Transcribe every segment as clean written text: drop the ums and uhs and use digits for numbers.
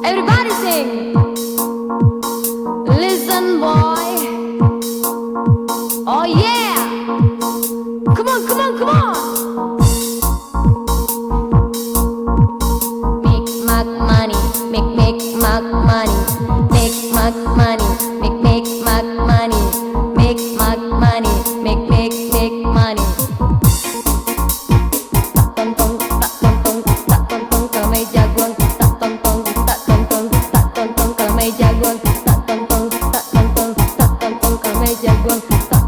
Everybody sing. Listen, boy. Oh yeah. Come on, come on, come on. Make money, make money, make money, make money, make money, make money. Tak tontong kalau main jagoan, tak tontong kalau main jagoan, tak tontong kalau main jagoan, tak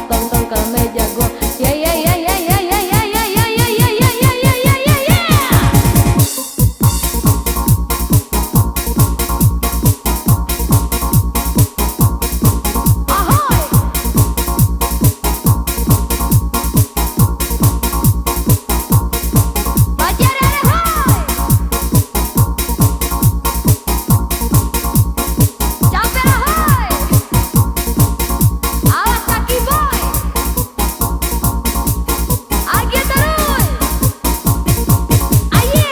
tontong kalau main jagoan. Yeah yeah yeah yeah yeah yeah yeah yeah yeah yeah yeah yeah yeah yeah yeah yeah. Ahoy! Bajar ahoy! Campur ahoy! Awas kaki boy! Agi terus! Aye!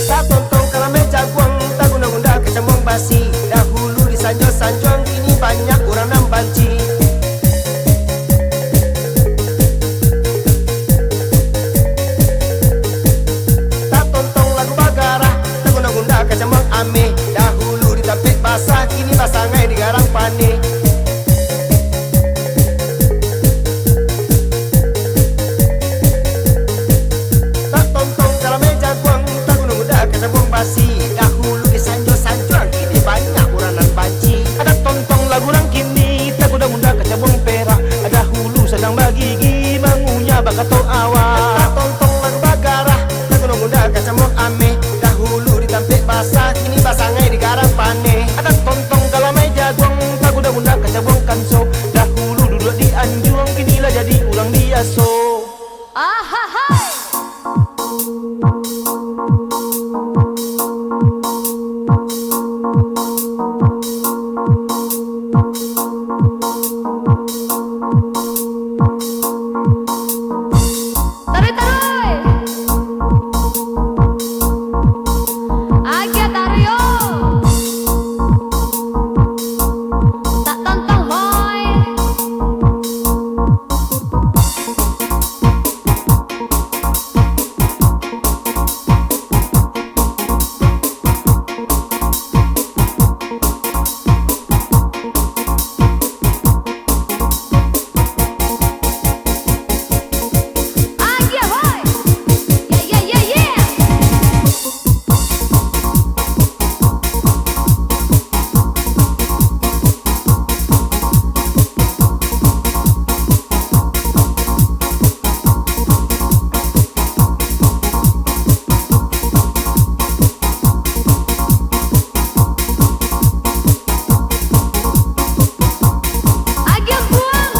Tak tontong kalau main jagoan, tak guna-guna kecambung basi. Dahulu di sanjung-sanjung, kini banyak orang nan banci. Tak tontong lagu bagara, tak guna-guna kecambung ame. Dahulu di tampik basah, kini basah ngai di garang pane. Tak tontong kalau main jagoan, tak guna-guna kecambung basi. Dahulu di sanjung-sanjung, kini banyak orang nan banci. Ada tontong lagu orang kini, tak guna-guna kecambung perak. Ada hulu sedang bagigi, mangunya bakato awak. Tak tontong lagu bagara, tak guna-guna kecambung ame. Dahulu di tampik basah, kini basah ngai di garang pane. Ada tontong kalau main jagoan, tak guna-guna kecambung kanso. Dahulu duduk di anjung, kinilah jadi orang biasa. Ahahai! Tarik! Agak tario! Tak tontong hoy! Agak hoy! Yeah yeah yeah yeah! Agak buang!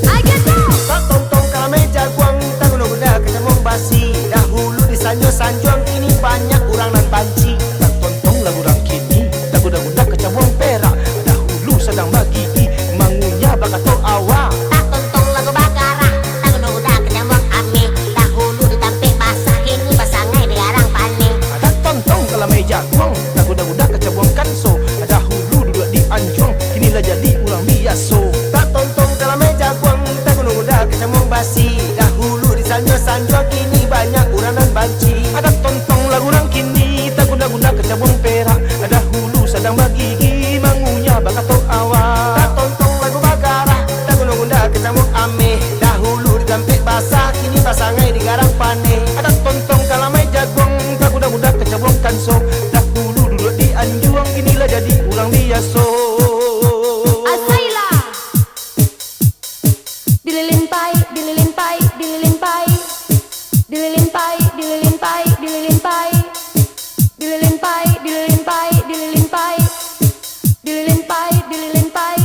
Agak tuh! Tak tontong kalau main jagoan, tak guna-guna kecambung basi. Dahulu di sanjung-sanjung, kini banyak orang nan banci. Tak tontong lagu orang kini, tak guna-guna kecambung perak. Dahulu sedang bagigi, mangunya bakato awak. Tak tontong lagu bagara, tak guna-guna kecambung ame. Dahulu di tampik basah, kini basah ngai di garang pane. Tak tontong kalau main jagoan, tak guna-guna kecambung kanso. Dahulu duduk di anjung, kinilah jadi orang biasa. Tak tontong kalau main jagoan, tak guna-guna kecambung basi. Dahulu di sanjung-sanjung, kini banyak orang nan banci. Ada tontong lagu orang kini, tak guna-guna kecambung perak. Dahulu sedang bagigi, mangunya bakato awak. Tak tontong lagu bagara, tak guna-guna kecambung ame. Dahulu di tampik basah, kini basah ngai di garang pane. Ada tontong kalau main jagoan, tak guna-guna kecambung kanso. Dahulu duduk di anjung, kinilah jadi orang biasa. Asailah! di lilin pai